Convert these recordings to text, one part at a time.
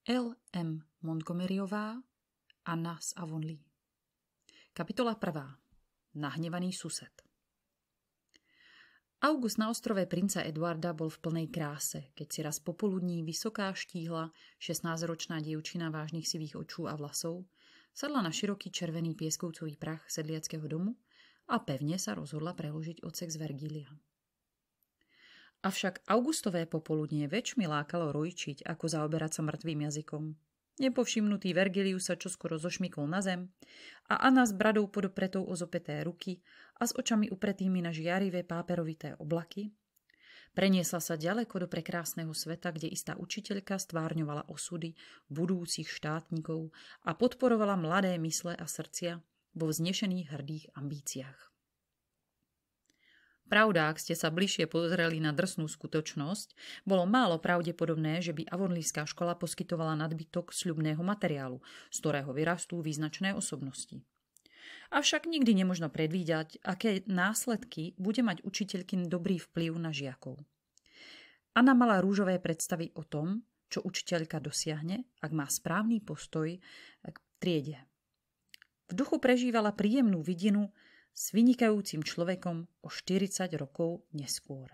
L. M. Montgomeryová, Anna z Avonlea. Kapitola 1. Nahnevaný sused. August na ostrove princa Eduarda bol v plnej kráse, keď si raz popoludní vysoká štíhla 16-ročná dievčina vážnych sivých očú a vlasov sadla na široký červený pieskovcový prach sedliackého domu a pevne sa rozhodla preložiť odsek z Vergília. Avšak augustové popoludnie väčšmi lákalo rojčiť, ako zaoberať sa mŕtvým jazykom. Nepovšimnutý Vergilius sa čoskoro zošmykol na zem a Anna s bradou podopretou o zopeté ruky a s očami upretými na žiarivé páperovité oblaky preniesla sa ďaleko do prekrásneho sveta, kde istá učiteľka stvárňovala osudy budúcich štátnikov a podporovala mladé mysle a srdcia vo vznešených hrdých ambíciách. Pravda, ak ste sa bližšie pozreli na drsnú skutočnosť, bolo málo pravdepodobné, že by avonlíská škola poskytovala nadbytok sľubného materiálu, z ktorého vyrastú význačné osobnosti. Avšak nikdy nemožno predvídať, aké následky bude mať učiteľkin dobrý vplyv na žiakov. Anna mala rúžové predstavy o tom, čo učiteľka dosiahne, ak má správny postoj k triede. V duchu prežívala príjemnú vidinu s vynikajúcim človekom o 40 rokov neskôr.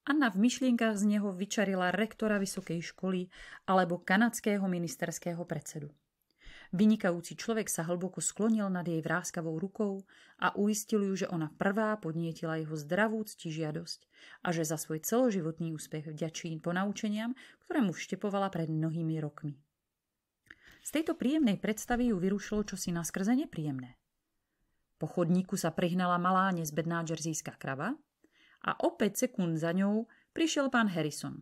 Anna v myšlienkach z neho vyčarila rektora vysokej školy alebo kanadského ministerského predsedu. Vynikajúci človek sa hlboko sklonil nad jej vráskavou rukou a uistil ju, že ona prvá podnietila jeho zdravú ctižiadosť a že za svoj celoživotný úspech vďačí ponaučeniam, ktoré mu vštepovala pred mnohými rokmi. Z tejto príjemnej predstavy ju vyrušilo čosi naskrze nepríjemné. Po chodníku sa prihnala malá nezbedná džerzijská krava a o 5 sekúnd za ňou prišiel pán Harrison.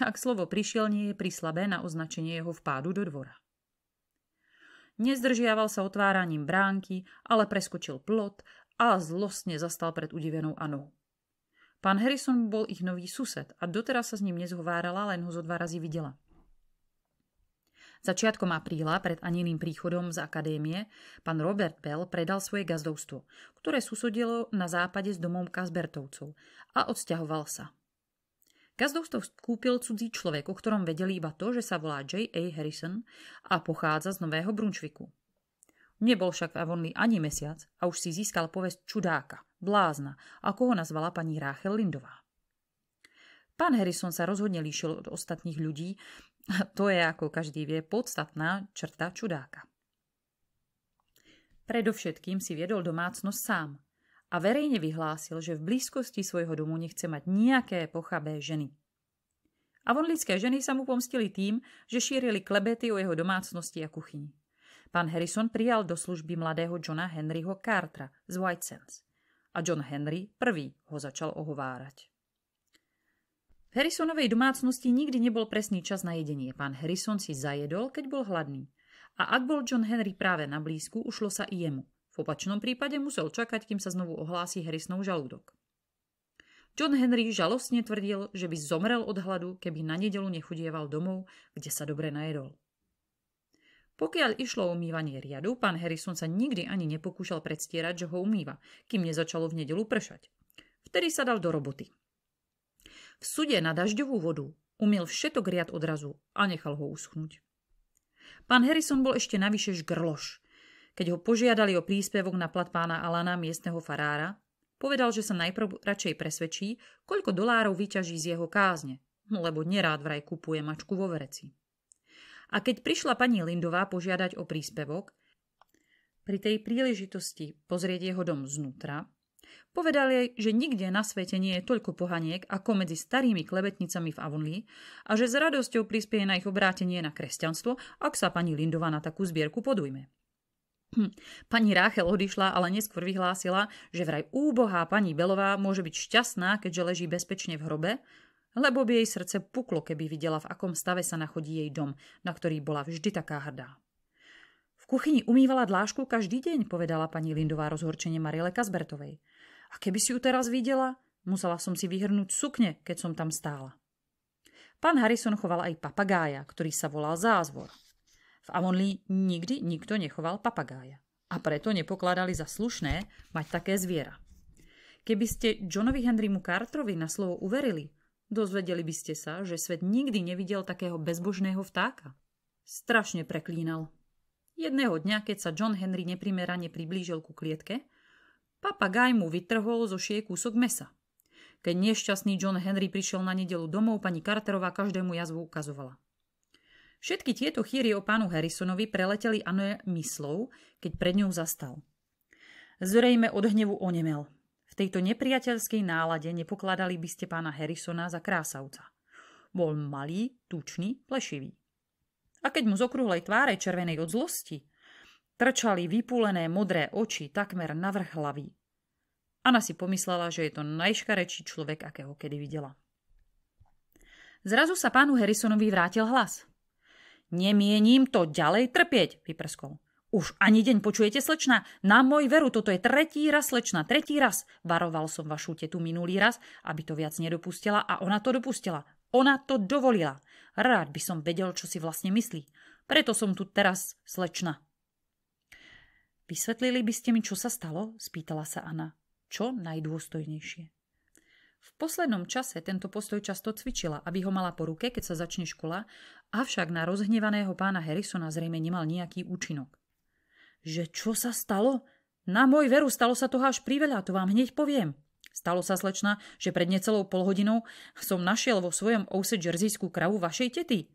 Ak slovo prišiel nie je príslabé na označenie jeho vpádu do dvora. Nezdržiaval sa otváraním bránky, ale preskočil plot a zlostne zastal pred udivenou Annou. Pán Harrison bol ich nový sused a doteraz sa s ním nezhovárala, len ho zo 2 razy videla. Začiatkom apríla, pred Aniným príchodom z akadémie, pán Robert Bell predal svoje gazdovstvo, ktoré susodilo na západe s domom Kasbertovcov a odsťahoval sa. Gazdovstvo kúpil cudzí človek, o ktorom vedeli iba to, že sa volá J.A. Harrison a pochádza z Nového Brunswicku. Nebol však v Avonlea ani mesiac a už si získal povesť čudáka, blázna, ako ho nazvala pani Rachel Lindová. Pán Harrison sa rozhodne líšil od ostatných ľudí a to je, ako každý vie, podstatná črta čudáka. Predovšetkým si viedol domácnosť sám a verejne vyhlásil, že v blízkosti svojho domu nechce mať nejaké pochabé ženy. Avonlícké ženy sa mu pomstili tým, že šírili klebety o jeho domácnosti a kuchyni. Pán Harrison prijal do služby mladého Johna Henryho Cartera z White Sands a John Henry prvý ho začal ohovárať. V Harrisonovej domácnosti nikdy nebol presný čas na jedenie. Pán Harrison si zajedol, keď bol hladný. A ak bol John Henry práve na blízku, ušlo sa i jemu. V opačnom prípade musel čakať, kým sa znovu ohlási Harrisonov žalúdok. John Henry žalostne tvrdil, že by zomrel od hladu, keby na nedeľu nechudieval domov, kde sa dobre najedol. Pokiaľ išlo o umývanie riadu, pán Harrison sa nikdy ani nepokúšal predstierať, že ho umýva, kým nezačalo v nedeľu pršať. Vtedy sa dal do roboty. V sude na dažďovú vodu umiel všetok riad odrazu a nechal ho uschnúť. Pán Harrison bol ešte navyše žgrloš. Keď ho požiadali o príspevok na plat pána Alana, miestneho farára, povedal, že sa najprv radšej presvedčí, koľko dolárov vyťaží z jeho kázne, lebo nerád vraj kupuje mačku vo vereci. A keď prišla pani Lindová požiadať o príspevok, pri tej príležitosti pozrieť jeho dom znútra, povedal jej, že nikde na svete nie je toľko pohaniek ako medzi starými klebetnicami v Avonlea a že s radosťou prispieje na ich obrátenie na kresťanstvo, ak sa pani Lindová na takú zbierku podujme. Pani Rachel odišla, ale neskôr vyhlásila, že vraj úbohá pani Belová môže byť šťastná, keďže leží bezpečne v hrobe, lebo by jej srdce puklo, keby videla, v akom stave sa nachodí jej dom, na ktorý bola vždy taká hrdá. V kuchyni umývala dlášku každý deň, povedala pani Lindová rozhorčene Mariele Kasbertovej. A keby si ju teraz videla, musela som si vyhrnúť sukne, keď som tam stála. Pán Harrison choval aj papagája, ktorý sa volal Zázvor. V Avonlea nikdy nikto nechoval papagája a preto nepokladali za slušné mať také zviera. Keby ste Johnovi Henrymu Carterovi na slovo uverili, Dozvedeli by ste sa, že svet nikdy nevidel takého bezbožného vtáka. Strašne preklínal. Jedného dňa, keď sa John Henry neprimerane priblížil ku klietke, papagaj mu vytrhol zo šie kúsok mesa. Keď nešťastný John Henry prišiel na nedeľu domov, pani Carterová každému jazvu ukazovala. Všetky tieto chýry o pánu Harrisonovi preleteli Anne myslou, keď pred ňou zastal. Zrejme od hnevu onemel. V tejto nepriateľskej nálade nepokladali by ste pána Harrisona za krásavca. Bol malý, tučný, plešivý. A keď mu z okrúhlej tváre červenej od zlosti trčali vypúlené modré oči takmer navrch hlavy, Anna si pomyslela, že je to najškarečší človek, akého kedy videla. Zrazu sa pánu Harrisonovi vrátil hlas. Nemienim to ďalej trpieť, vyprskol. Už ani deň počujete, slečna? Na môj veru, toto je tretí raz, slečna, tretí raz. Varoval som vašu tetu minulý raz, aby to viac nedopustila a ona to dopustila. Ona to dovolila. Rád by som vedel, čo si vlastne myslí. Preto som tu teraz, slečna. Vysvetlili by ste mi, čo sa stalo? Spýtala sa Anna. Čo najdôstojnejšie. V poslednom čase tento postoj často cvičila, aby ho mala po ruke, keď sa začne škola, avšak na rozhnevaného pána Harrisona zrejme nemal nejaký účinok. Že čo sa stalo? Na môj veru, stalo sa toho až priveľa, to vám hneď poviem. Stalo sa, slečna, že pred necelou polhodinou som našiel vo svojom ouse džerzijskú kravu vašej tety.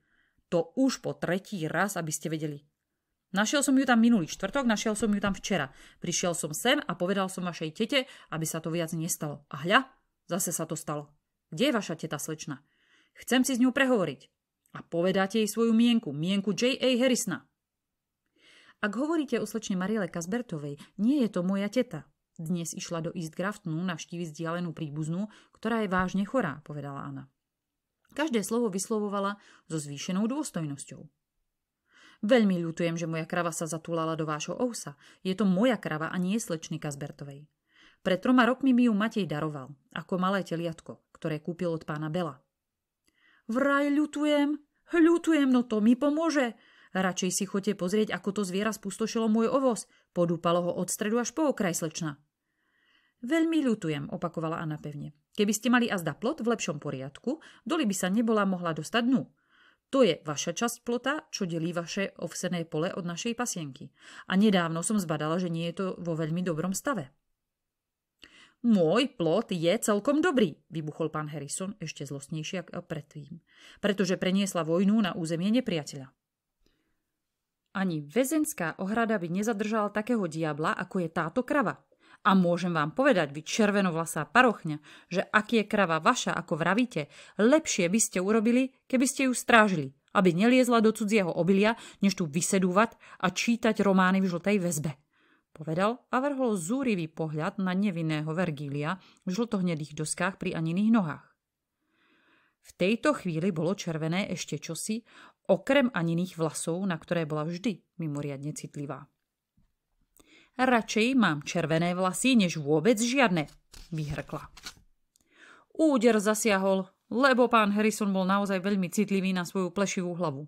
To už po tretí raz, aby ste vedeli. Našiel som ju tam minulý štvrtok, našiel som ju tam včera. Prišiel som sem a povedal som vašej tete, aby sa to viac nestalo. A hľa, zase sa to stalo. Kde je vaša teta, slečna? Chcem si s ňou prehovoriť. A povedáte jej svoju mienku J.A. Harrisona. Ak hovoríte o slečne Mariele Casbertovej, nie je to moja teta. Dnes išla do East Graftonu navštíviť vzdialenú príbuznú, ktorá je vážne chorá, povedala Anna. Každé slovo vyslovovala so zvýšenou dôstojnosťou. Veľmi ľutujem, že moja krava sa zatúlala do vášho ousa. Je to moja krava a nie slečny Casbertovej. Pred 3 rokmi mi ju Matej daroval, ako malé teliatko, ktoré kúpil od pána Bela. Vraj ľutujem, no to mi pomôže. Radšej si choďte pozrieť, ako to zviera spustošilo môj ovoz. Podúpalo ho od stredu až po okraj, slečna. Veľmi ľutujem, opakovala Anna pevne. Keby ste mali azda plot v lepšom poriadku, doli by sa nebola mohla dostať dnu. To je vaša časť plota, čo delí vaše ovsené pole od našej pasienky. A nedávno som zbadala, že nie je to vo veľmi dobrom stave. Môj plot je celkom dobrý, vybuchol pán Harrison ešte zlostnejšie ako predtým, pretože preniesla vojnu na územie nepriateľa. Ani väzenská ohrada by nezadržala takého diabla, ako je táto krava. A môžem vám povedať, vy červenovlasá parochňa, že ak je krava vaša, ako vravíte, lepšie by ste urobili, keby ste ju strážili, aby neliezla do cudzieho obilia, než tu vysedúvať a čítať romány v žltej väzbe. Povedal a vrhol zúrivý pohľad na nevinného Vergília v žltohnedých doskách pri Aniných nohách. V tejto chvíli bolo červené ešte čosi, okrem Aniných vlasov, na ktoré bola vždy mimoriadne citlivá. Radšej mám červené vlasy, než vôbec žiadne, vyhrkla. Úder zasiahol, lebo pán Harrison bol naozaj veľmi citlivý na svoju plešivú hlavu.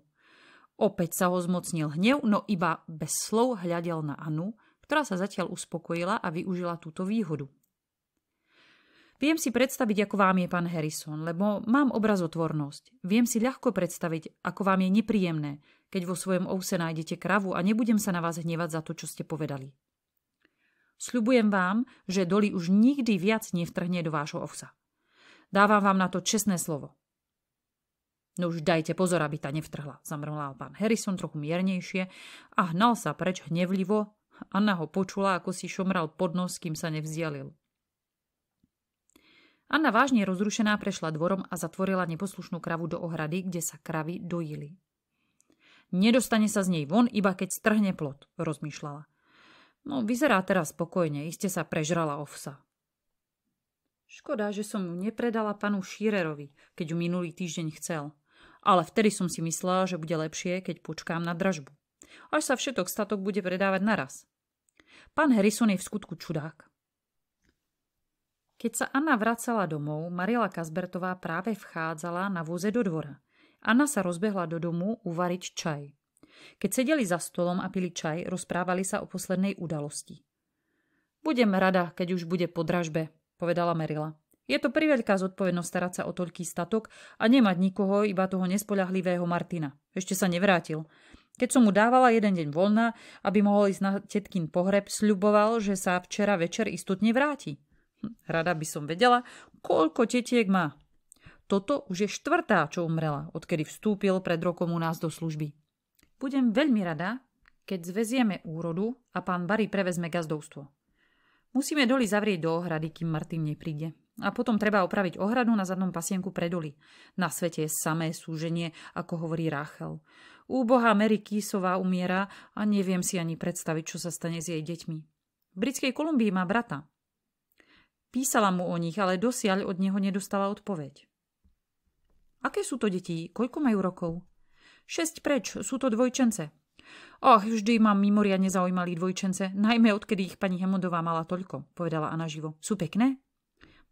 Opäť sa ho zmocnil hnev, no iba bez slov hľadel na Annu, ktorá sa zatiaľ uspokojila a využila túto výhodu. Viem si predstaviť, ako vám je pán Harrison, lebo mám obrazotvornosť. Viem si ľahko predstaviť, ako vám je nepríjemné, keď vo svojom ouse nájdete kravu a nebudem sa na vás hnevať za to, čo ste povedali. Sľubujem vám, že Dolly už nikdy viac nevtrhne do vášho ovsa. Dávam vám na to čestné slovo. No už dajte pozor, aby ta nevtrhla, zamrmlal pán Harrison trochu miernejšie a hnal sa preč hnevlivo. Anna ho počula, ako si šomral pod nos, kým sa nevzdialil. Anna vážne rozrušená prešla dvorom a zatvorila neposlušnú kravu do ohrady, kde sa kravy dojili. Nedostane sa z nej von, iba keď strhne plot, rozmýšľala. No, vyzerá teraz spokojne, iste sa prežrala ovsa. Škoda, že som ju nepredala panu Shearerovi, keď ju minulý týždeň chcel. Ale vtedy som si myslela, že bude lepšie, keď počkám na dražbu. Až sa všetok statok bude predávať naraz. Pán Harrison je v skutku čudák. Keď sa Anna vracala domov, Mariela Casbertová práve vchádzala na voze do dvora. Anna sa rozbehla do domu uvariť čaj. Keď sedeli za stolom a pili čaj, rozprávali sa o poslednej udalosti. Budem rada, keď už bude po dražbe, povedala Marila. Je to priveľká zodpovednosť starať sa o toľký statok a nemať nikoho, iba toho nespoľahlivého Martina. Ešte sa nevrátil. Keď som mu dávala jeden deň voľna, aby mohol ísť na tetkin pohreb, sľuboval, že sa včera večer istotne vráti. Rada by som vedela, koľko tetiek má. Toto už je 4., čo umrela, odkedy vstúpil pred rokom u nás do služby. Budem veľmi rada, keď zvezieme úrodu a pán Barry prevezme gazdovstvo. Musíme doly zavrieť do ohrady, kým Martin nepríde. A potom treba opraviť ohradu na zadnom pasienku pre doly. Na svete je samé súženie, ako hovorí Rachel. Úbohá Mary Keysová umiera a neviem si ani predstaviť, čo sa stane s jej deťmi. V Britskej Kolumbii má brata. Písala mu o nich, ale dosiaľ od neho nedostala odpoveď. Aké sú to deti? Koľko majú rokov? 6 preč, sú to dvojčence. Vždy mám mimoriadne zaujímali dvojčence, najmä odkedy ich pani Hemondová mala toľko, povedala Anna živo. Sú pekné?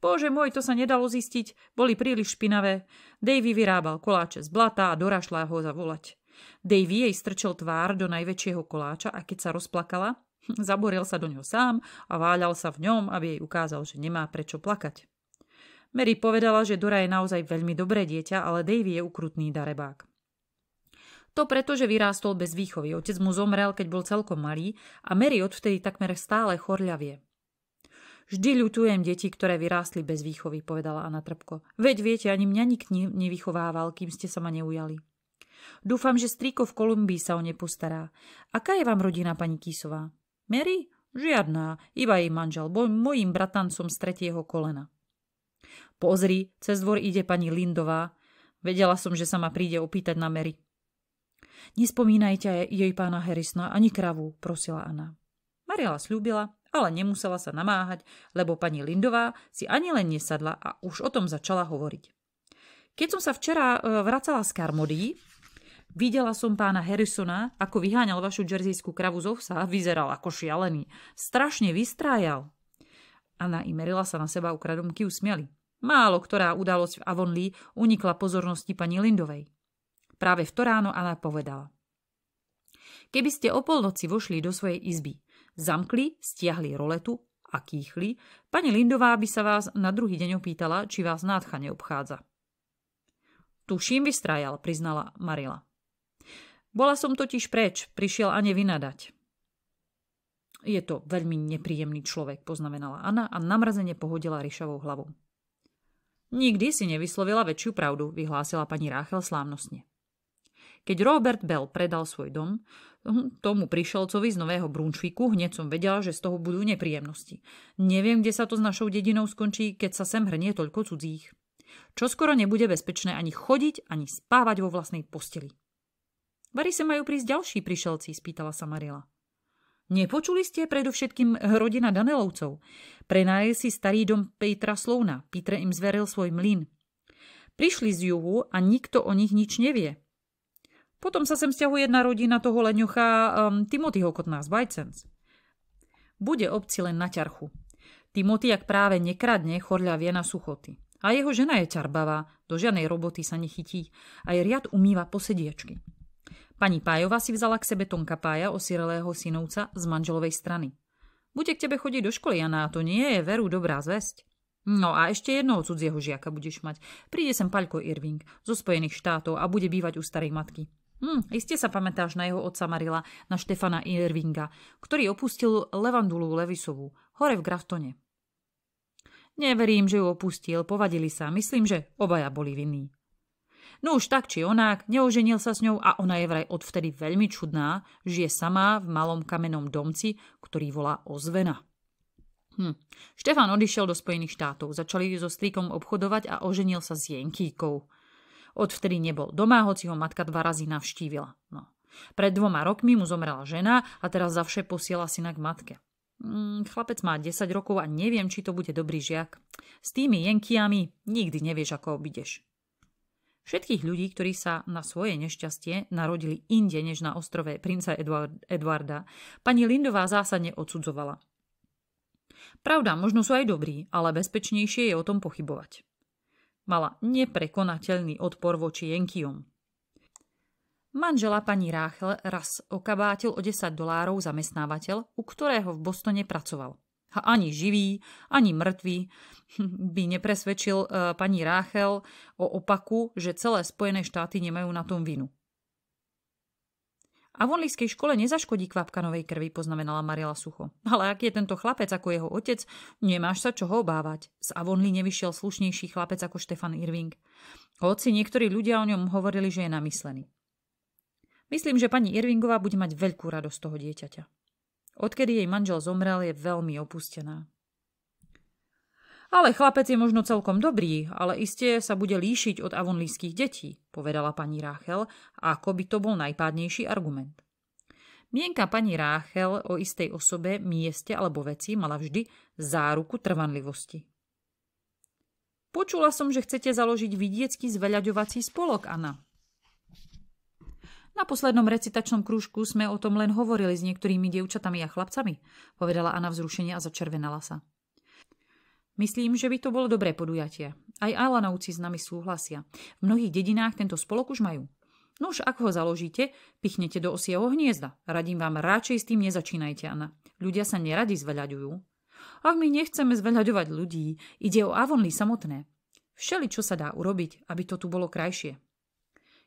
Bože môj, to sa nedalo zistiť, boli príliš špinavé. Davy vyrábal koláče z blata a dorašla ho zavolať. Davy jej strčil tvár do najväčšieho koláča a keď sa rozplakala, zaboril sa do ňoho sám a váľal sa v ňom, aby jej ukázal, že nemá prečo plakať. Mary povedala, že Dora je naozaj veľmi dobré dieťa, ale Davy je ukrutný darebák. To preto, že vyrástol bez výchovy. Otec mu zomrel, keď bol celkom malý a Mary odvtedy takmer stále chorľavie. Vždy ľutujem deti, ktoré vyrástli bez výchovy, povedala Anna trpko. Veď viete, ani mňa nik nevychovával, kým ste sa ma neujali. Dúfam, že strýko v Kolumbii sa o ne postará. Aká je vám rodina, pani Keysová? Mary? Žiadná, iba jej manžel, bol mojím bratancom z 3. kolena. Pozri, cez dvor ide pani Lindová. Vedela som, že sa ma príde opýtať na Mary. Nespomínajte jej pána Harrisona ani kravu, prosila Anna. Mariela sľúbila, ale nemusela sa namáhať, lebo pani Lindová si ani len nesadla a už o tom začala hovoriť. Keď som sa včera vracala z Carmody, videla som pána Harrisona, ako vyháňal vašu džerzijskú kravu z ovsa, vyzeral ako šialený. Strašne vystrájal. Anna i Marilla sa na seba ukradomky usmiali. Málo ktorá udalosť v Avonlea unikla pozornosti pani Lindovej. Práve v to ráno Anna povedala. Keby ste o polnoci vošli do svojej izby, zamkli, stiahli roletu a kýchli, pani Lindová by sa vás na druhý deň opýtala, či vás nádcha neobchádza. Tuším, vystrájal, priznala Marilla. Bola som totiž preč, prišiel Ane vynadať. Je to veľmi nepríjemný človek, poznamenala Anna a namrazene pohodila ryšavou hlavou. Nikdy si nevyslovila väčšiu pravdu, vyhlásila pani Rachel slávnostne. Keď Robert Bell predal svoj dom, tomu prišelcovi z Nového Brunswicku, hneď som vedela, že z toho budú nepríjemnosti. Neviem, kde sa to s našou dedinou skončí, keď sa sem hrnie toľko cudzích. Čoskoro nebude bezpečné ani chodiť, ani spávať vo vlastnej posteli. Vari sa majú prísť ďalší prišelci, spýtala sa Marilla. Nepočuli ste predovšetkým rodina Danelovcov. Prenajali si starý dom Petra Slouna. Peter im zveril svoj mlyn. Prišli z juhu a nikto o nich nič nevie. Potom sa sem sťahuje jedna rodina toho leňocha Timothyho Kotná z Bajcens. Bude obci len na ťarchu. Timothy, jak práve nekradne, chorľavie na suchoty. A jeho žena je ťarbavá, do žiadnej roboty sa nechytí a je riad umýva posediačky. Pani Pájová si vzala k sebe Tonka Pája, osirelého synovca z manželovej strany. Bude k tebe chodiť do školy, Jana, a to nie je veru dobrá zvesť. No a ešte jednoho cudzieho žiaka budeš mať. Príde sem Paľko Irving zo Spojených štátov a bude bývať u starej matky. Iste sa pamätáš na jeho otca Marilla, na Štefana Irvinga, ktorý opustil Levandulu Levisovú, hore v Graftone. Neverím, že ju opustil, povadili sa, myslím, že obaja boli vinní. No už tak či onák, neoženil sa s ňou a ona je vraj odvtedy veľmi čudná, žije sama v malom kamennom domci, ktorý volá Ozvena. Štefan odišiel do Spojených štátov, začali so strýkom obchodovať a oženil sa s Jenkýkou. Odvtedy nebol doma, hoci ho matka 2 razy navštívila. No. Pred 2 rokmi mu zomrela žena a teraz zavše posiela syna k matke. Chlapec má 10 rokov a neviem, či to bude dobrý žiak. S tými Jenkiami nikdy nevieš, ako obídeš. Všetkých ľudí, ktorí sa na svoje nešťastie narodili inde než na ostrove princa Edwarda, pani Lindová zásadne odsudzovala. Pravda, možno sú aj dobrí, ale bezpečnejšie je o tom pochybovať. Mala neprekonateľný odpor voči Jenkiom. Manžela pani Rachel raz okabátil o $10 zamestnávateľ, u ktorého v Bostone pracoval. A ani živý, ani mŕtvý by nepresvedčil pani Ráchel o opaku, že celé Spojené štáty nemajú na tom vinu. Avonlískej škole nezaškodí kvapka novej krvi, poznamenala Mariela sucho. Ale ak je tento chlapec ako jeho otec, nemáš sa čoho obávať. Z Avonlí nevyšiel slušnejší chlapec ako Štefan Irving. Hoci niektorí ľudia o ňom hovorili, že je namyslený. Myslím, že pani Irvingová bude mať veľkú radosť toho dieťaťa. Odkedy jej manžel zomrel, je veľmi opustená. Ale chlapec je možno celkom dobrý, ale iste sa bude líšiť od avonlískych detí, povedala pani Ráchel, ako by to bol najpádnejší argument. Mienka pani Ráchel o istej osobe, mieste alebo veci mala vždy záruku trvanlivosti. Počula som, že chcete založiť vidiecky zveľaďovací spolok, Anna. Na poslednom recitačnom krúžku sme o tom len hovorili s niektorými dievčatami a chlapcami, povedala Anna vzrušene a začervenala sa. Myslím, že by to bolo dobré podujatie. Aj Alanovci s nami súhlasia. V mnohých dedinách tento spolok už majú. Nuž, ak ho založíte, pichnete do osieho hniezda. Radím vám, radšej s tým nezačínajte, Anna. Ľudia sa neradi zveľaďujú. Ak my nechceme zveľaďovať ľudí, ide o Avonlí samotné. Všeli, čo sa dá urobiť, aby to tu bolo krajšie.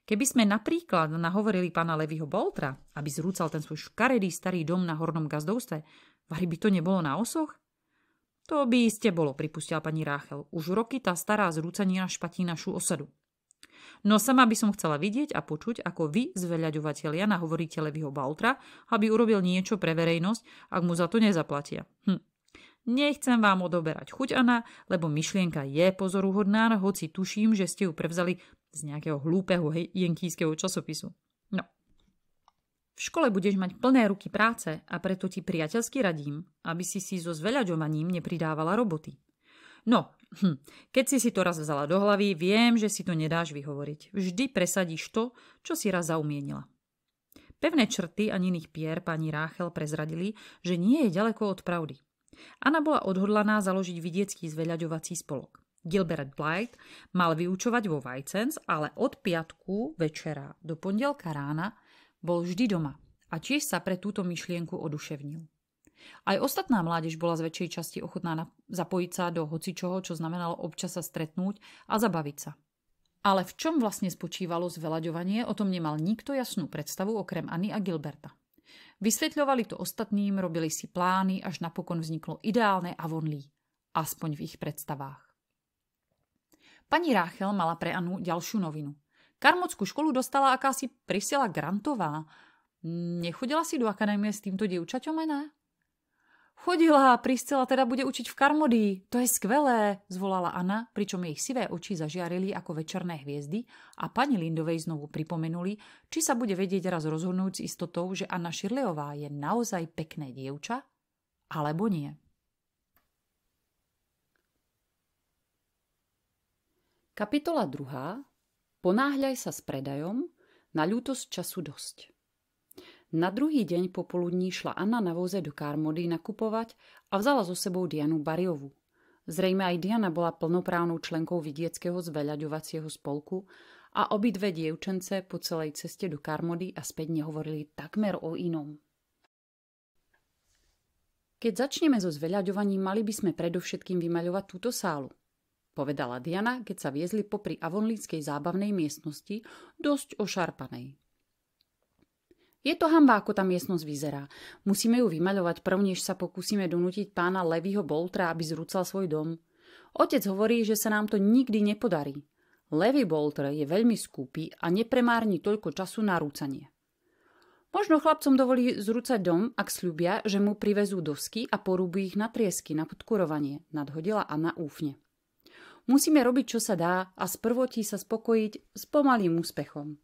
Keby sme napríklad nahovorili pána Levyho Boltra, aby zrúcal ten svoj škaredý starý dom na Hornom gazdovstve, vari by to nebolo na osoch? To by iste bolo, pripustila pani Ráchel. Už roky tá stará zrúcanina špatí našu osadu. No sama by som chcela vidieť a počuť, ako vy, zveľaďovatelia, nahovoríte Levyho Boltra, aby urobil niečo pre verejnosť, ak mu za to nezaplatia. Nechcem vám odoberať chuť, Anna, lebo myšlienka je pozoruhodná, hoci tuším, že ste ju prevzali z nejakého hlúpeho jenkijského časopisu. No. V škole budeš mať plné ruky práce a preto ti priateľsky radím, aby si so zveľaďovaním nepridávala roboty. No, keď si to raz vzala do hlavy, viem, že si to nedáš vyhovoriť. Vždy presadíš to, čo si raz zaumienila. Pevné črty Aniných pier pani Ráchel prezradili, že nie je ďaleko od pravdy. Anna bola odhodlaná založiť vidiecký zveľaďovací spolok. Gilbert Blythe mal vyučovať vo Whitesens, ale od piatku večera do pondelka rána bol vždy doma a tiež sa pre túto myšlienku oduševnil. Aj ostatná mládež bola z väčšej časti ochotná zapojiť sa do hocičoho, čo znamenalo občas sa stretnúť a zabaviť sa. Ale v čom vlastne spočívalo zveľaďovanie, o tom nemal nikto jasnú predstavu okrem Anny a Gilberta. Vysvetľovali to ostatným, robili si plány, až napokon vzniklo ideálne Avonlí, aspoň v ich predstavách. Pani Ráchel mala pre Annu ďalšiu novinu. Karmotskú školu dostala akási Priscilla Grantová. Nechodila si do akadémie s týmto dievčaťom, ne? Chodila, Priscilla teda bude učiť v Karmodii. To je skvelé, zvolala Anna, pričom jej sivé oči zažiarili ako večerné hviezdy a pani Lindovej znovu pripomenuli, či sa bude vedieť raz rozhodnúť s istotou, že Anna Shirleyová je naozaj pekné dievča, alebo nie. Kapitola 2. Ponáhľaj sa s predajom, na ľútosť času dosť. Na druhý deň popoludní šla Anna na voze do Carmody nakupovať a vzala so sebou Dianu Barriovu. Zrejme aj Diana bola plnoprávnou členkou vidieckého zveľaďovacieho spolku a obidve dievčence po celej ceste do Carmody a späť nehovorili takmer o inom. Keď začneme so zveľaďovaním, mali by sme predovšetkým vymaľovať túto sálu, povedala Diana, keď sa viezli popri avonlíckej zábavnej miestnosti, dosť ošarpanej. Je to hanba, ako tá miestnosť vyzerá. Musíme ju vymaľovať prv, než sa pokúsime donútiť pána Levyho Boltra, aby zrúcal svoj dom. Otec hovorí, že sa nám to nikdy nepodarí. Levy Bolter je veľmi skúpy a nepremárni toľko času na rúcanie. Možno chlapcom dovolí zrúcať dom, ak sľubia, že mu privezú dosky a porúbu ich na triesky, na podkurovanie, nadhodila Anna úfne. Musíme robiť, čo sa dá a sprvotí sa spokojiť s pomalým úspechom.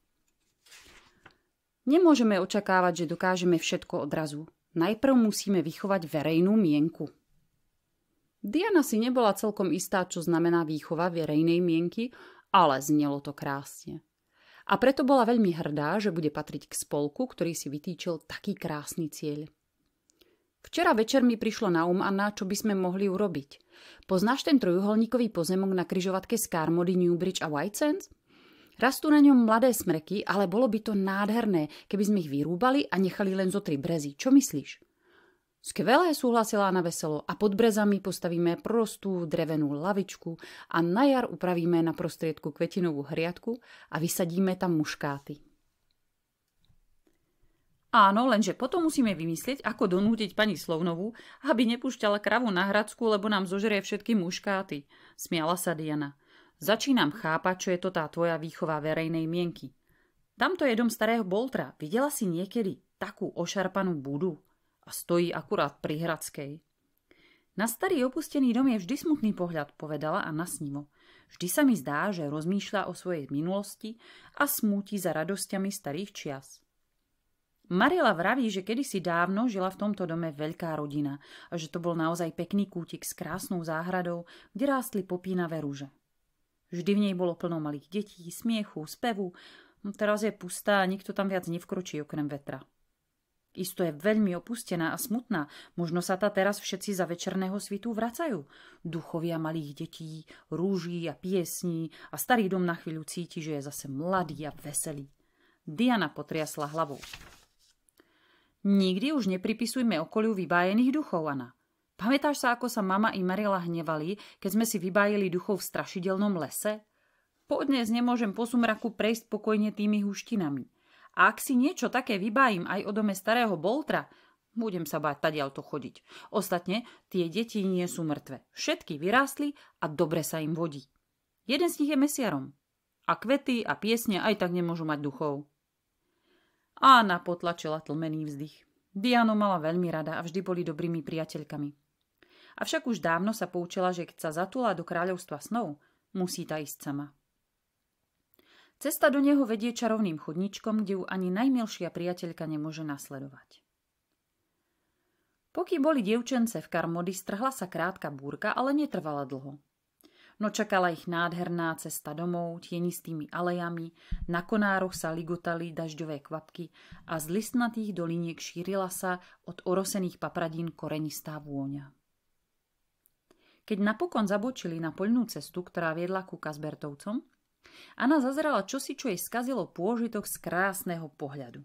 Nemôžeme očakávať, že dokážeme všetko odrazu. Najprv musíme vychovať verejnú mienku. Diana si nebola celkom istá, čo znamená výchova verejnej mienky, ale znelo to krásne. A preto bola veľmi hrdá, že bude patriť k spolku, ktorý si vytýčil taký krásny cieľ. Včera večer mi prišlo na Anna, čo by sme mohli urobiť. Poznáš ten trojuholníkový pozemok na križovatke z Carmody, Newbridge a Whitesens? Rastú na ňom mladé smreky, ale bolo by to nádherné, keby sme ich vyrúbali a nechali len zo 3 brezy. Čo myslíš? Skvelé, súhlasila Anna veselo, a pod brezami postavíme prostú drevenú lavičku a na jar upravíme na prostriedku kvetinovú hriadku a vysadíme tam muškáty. Áno, lenže potom musíme vymyslieť, ako donútiť pani Slovnovú, aby nepúšťala kravu na hradsku, lebo nám zožerie všetky muškáty. Smiala sa Diana. Začínam chápať, čo je to tá tvoja výchova verejnej mienky. Tamto je dom starého Boltra. Videla si niekedy takú ošarpanú budu? A stojí akurát pri Hradskej. Na starý opustený dom je vždy smutný pohľad, povedala Anna snimo. Vždy sa mi zdá, že rozmýšľa o svojej minulosti a smúti za radosťami starých čias. Marila vraví, že kedysi dávno žila v tomto dome veľká rodina a že to bol naozaj pekný kútik s krásnou záhradou, kde rástli popínavé rúže. Vždy v nej bolo plno malých detí, smiechu, spevu. Teraz je pustá a nikto tam viac nevkročí okrem vetra. Isto je veľmi opustená a smutná. Možno sa tá teraz všetci za večerného svitu vracajú. Duchovia malých detí, rúží a piesní a starý dom na chvíľu cíti, že je zase mladý a veselý. Diana potriasla hlavou. Nikdy už nepripisujme okoliu vybájených duchov, Anna. Pamätáš sa, ako sa mama i Marila hnevali, keď sme si vybájili duchov v strašidelnom lese? Podnes nemôžem po sumraku prejsť pokojne tými húštinami. A ak si niečo také vybájim aj o dome starého Boltra, budem sa báť tadiaľto chodiť. Ostatne, tie deti nie sú mŕtve. Všetky vyrástli a dobre sa im vodí. Jeden z nich je mesiarom. A kvety a piesne aj tak nemôžu mať duchov. Anna potlačila tlmený vzdych. Dianu mala veľmi rada a vždy boli dobrými priateľkami. Avšak už dávno sa poučila, že keď sa zatúla do kráľovstva snov, musí tá ísť sama. Cesta do neho vedie čarovným chodníčkom, kde ju ani najmilšia priateľka nemôže nasledovať. Pokým boli dievčence v Karmody, strhla sa krátka búrka, ale netrvala dlho. No čakala ich nádherná cesta domov, tienistými alejami, na konároch sa ligotali dažďové kvapky a z listnatých doliniek šírila sa od orosených papradín korenistá vôňa. Keď napokon zabočili na poľnú cestu, ktorá viedla ku Kazbertovcom, Anna zazerala čosi, čo jej skazilo pôžitok z krásneho pohľadu.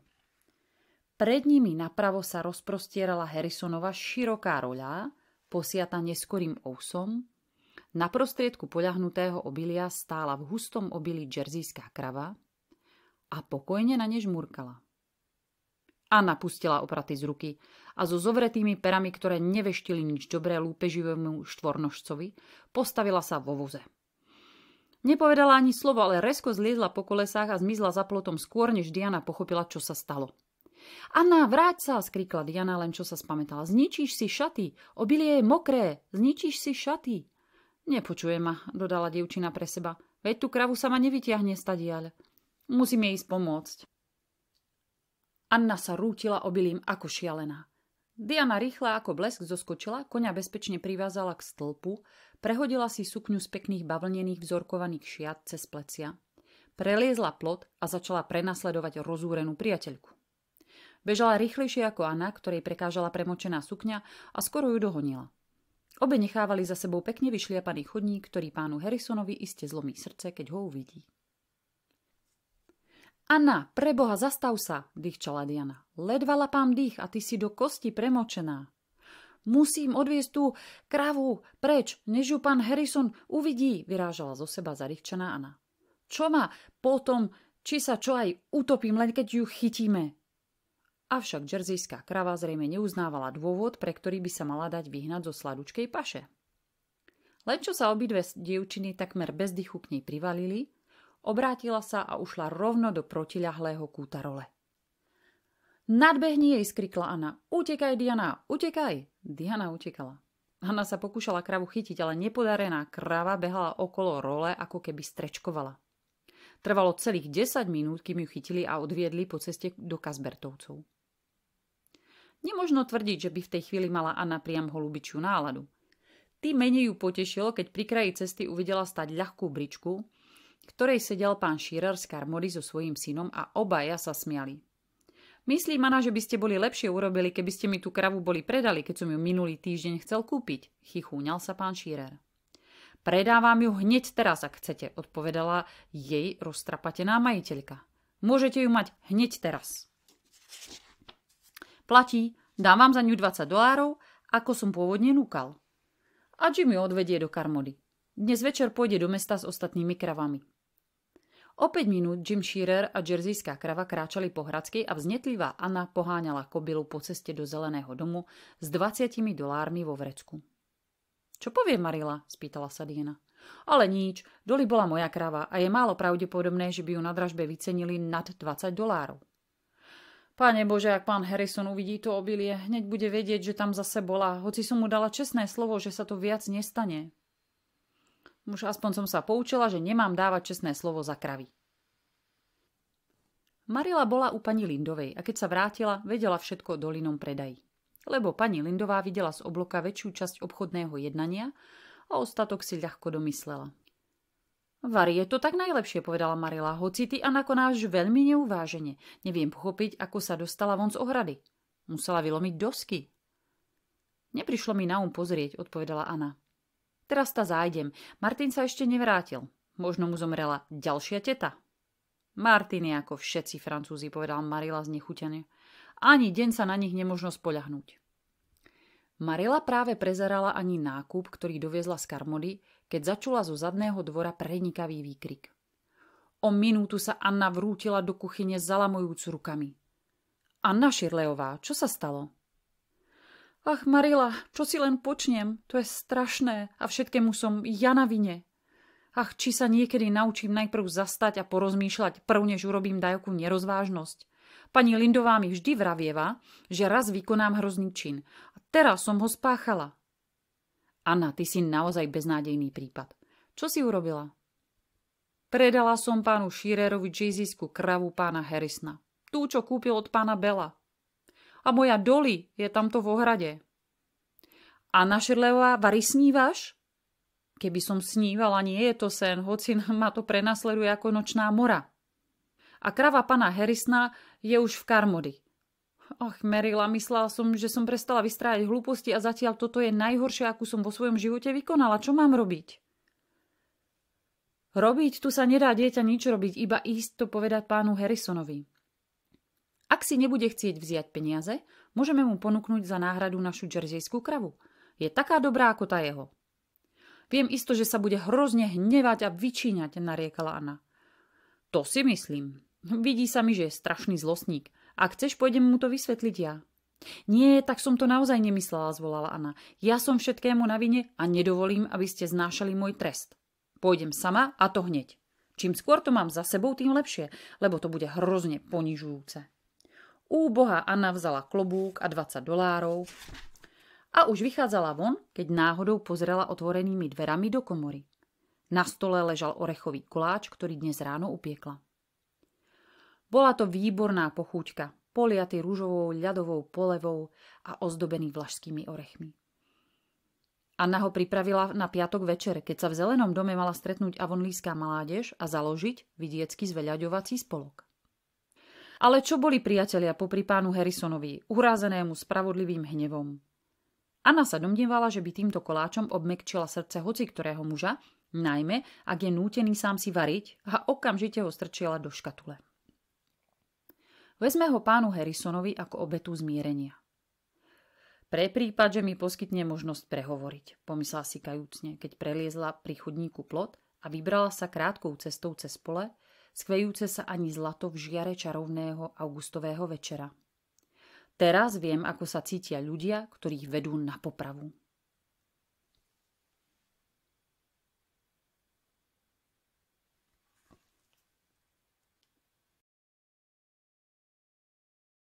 Pred nimi napravo sa rozprostierala Harrisonova široká roľa, posiata neskorým ousom. Na prostriedku poľahnutého obilia stála v hustom obili džerzijská krava a pokojne na ne žmurkala. Anna pustila opraty z ruky a so zovretými perami, ktoré neveštili nič dobré lúpeživému štvornožcovi, postavila sa vo voze. Nepovedala ani slovo, ale rezko zliezla po kolesách a zmizla za plotom skôr, než Diana pochopila, čo sa stalo. Anna, vráť sa, skríkla Diana, len čo sa spamätala. Zničíš si šaty, obilie je mokré, zničíš si šaty. Nepočuje ma, dodala dievčina pre seba. Veď tú kravu sa ma nevytiahne stadiaľ. Musím jej ísť pomôcť. Anna sa rútila obilím ako šialená. Diana rýchla ako blesk zoskočila, koňa bezpečne privázala k stĺpu, prehodila si sukňu z pekných bavlnených vzorkovaných šiat cez plecia, preliezla plot a začala prenasledovať rozúrenú priateľku. Bežala rýchlejšie ako Anna, ktorej prekážala premočená sukňa a skoro ju dohonila. Obe nechávali za sebou pekne vyšliapaný chodník, ktorý pánu Harrisonovi iste zlomí srdce, keď ho uvidí. Anna, preboha, zastav sa, dýchčala Diana. Ledva lapám dých a ty si do kosti premočená. Musím odviesť tú kravu preč, než ju pán Harrison uvidí, vyrážala zo seba zadýchčaná Anna. Čo ma potom, či sa čo aj utopím, len keď ju chytíme. Avšak džerzijská krava zrejme neuznávala dôvod, pre ktorý by sa mala dať vyhnať zo sladučkej paše. Len čo sa obidve dievčiny takmer bez dychu k nej privalili, obrátila sa a ušla rovno do protiľahlého kúta role. Nadbehni jej, skrikla Anna. Utekaj, Diana, utekaj. Diana utekala. Anna sa pokúšala kravu chytiť, ale nepodarená krava behala okolo role, ako keby strečkovala. Trvalo celých 10 minút, kým ju chytili a odviedli po ceste do Kazbertovcov. Nemožno tvrdiť, že by v tej chvíli mala Anna priam holubičiu náladu. Tým menej ju potešilo, keď pri kraji cesty uvidela stať ľahkú bričku, ktorej sedel pán Shearer z Karmody so svojím synom a obaja sa smiali. Myslím, Anna, že by ste boli lepšie urobili, keby ste mi tú kravu boli predali, keď som ju minulý týždeň chcel kúpiť, chichúňal sa pán Shearer. Predávam ju hneď teraz, ak chcete, odpovedala jej roztrapatená majiteľka. Môžete ju mať hneď teraz. Platí, Dám vám za ňu $20, ako som pôvodne núkal. A Jim ju odvedie do Karmody. Dnes večer pôjde do mesta s ostatnými kravami. O 5 minút Jim Shearer a džersijská krava kráčali po Hradskej a vznetlivá Anna poháňala kobylu po ceste do Zeleného domu s $20 vo vrecku. Čo povie Marila? Spýtala sa Diana. Ale nič, Dolly bola moja krava a je málo pravdepodobné, že by ju na dražbe vycenili nad $20. Páne Bože, ak pán Harrison uvidí to obilie, hneď bude vedieť, že tam zase bola, hoci som mu dala čestné slovo, že sa to viac nestane. Už aspoň som sa poučila, že nemám dávať čestné slovo za kravy. Marila bola u pani Lindovej a keď sa vrátila, vedela všetko o Dolinom predaji. Lebo pani Lindová videla z obloka väčšiu časť obchodného jednania a ostatok si ľahko domyslela. Vari, je to tak najlepšie, povedala Marila, hoci ty a nakonáš veľmi neuvážene. Neviem pochopiť, ako sa dostala von z ohrady. Musela vylomiť dosky. Neprišlo mi na pozrieť, odpovedala Anna. Teraz ta zájdem. Martin sa ešte nevrátil. Možno mu zomrela ďalšia teta. Martin je ako všetci Francúzi, povedal Marila znechutene. Ani deň sa na nich nemožno spoľahnúť. Marila práve prezerala ani nákup, ktorý doviezla z Karmody, keď začula zo zadného dvora prenikavý výkrik. O minútu sa Anna vrútila do kuchyne zalamujúc rukami. Anna Shirleyová, čo sa stalo? Ach, Marila, čo si len počnem? To je strašné a všetkému som ja na vine. Ach, či sa niekedy naučím najprv zastať a porozmýšľať, prv než urobím dajakú nerozvážnosť. Pani Lindová mi vždy vravieva, že raz vykonám hrozný čin. A teraz som ho spáchala. Anna, ty si naozaj beznádejný prípad. Čo si urobila? Predala som pánu Shearerovi džejzijskú kravu pána Harrisona. Tú, čo kúpil od pána Bella. A moja Dolly je tamto v ohrade. Anna Shirleyová, vari snívaš? Keby som snívala, nie je to sen, hoci ma to prenasleduje ako nočná mora. A krava pana Harrisona je už v Karmody. Ach, Marila, myslela som, že som prestala vystrájať hlúposti a zatiaľ toto je najhoršie, akú som vo svojom živote vykonala. Čo mám robiť? Robiť? Tu sa nedá dieťa nič robiť, iba ísť to povedať pánu Harrisonovi. Ak si nebude chcieť vziať peniaze, môžeme mu ponúknuť za náhradu našu džersijskú kravu. Je taká dobrá ako tá jeho. Viem isto, že sa bude hrozne hnevať a vyčíňať, nariekala Anna. To si myslím. Vidí sa mi, že je strašný zlostník. Ak chceš, pôjdem mu to vysvetliť ja. Nie, tak som to naozaj nemyslela, zvolala Anna. Ja som všetkému na vine a nedovolím, aby ste znášali môj trest. Pôjdem sama a to hneď. Čím skôr to mám za sebou, tým lepšie, lebo to bude hrozne ponižujúce. Úbohá Anna vzala klobúk a $20 a už vychádzala von, keď náhodou pozrela otvorenými dverami do komory. Na stole ležal orechový koláč, ktorý dnes ráno upiekla. Bola to výborná pochúťka, poliaty ružovou ľadovou polevou a ozdobený vlašskými orechmi. Anna ho pripravila na piatok večer, keď sa v Zelenom dome mala stretnúť avonlíska mládež a založiť vidiecky zveľaďovací spolok. Ale čo boli priatelia popri pánu Harrisonovi, uhrázenému spravodlivým hnevom? Anna sa domnievala, že by týmto koláčom obmekčila srdce hociktorého muža, najmä ak je nútený sám si variť, a okamžite ho strčila do škatule. Vezme ho pánu Harrisonovi ako obetu zmierenia. Pre prípad, že mi poskytne možnosť prehovoriť, pomyslela si kajúcne, keď preliezla pri chodníku plot a vybrala sa krátkou cestou cez pole, skvejúce sa ani zlato v žiare čarovného augustového večera. Teraz viem, ako sa cítia ľudia, ktorých vedú na popravu.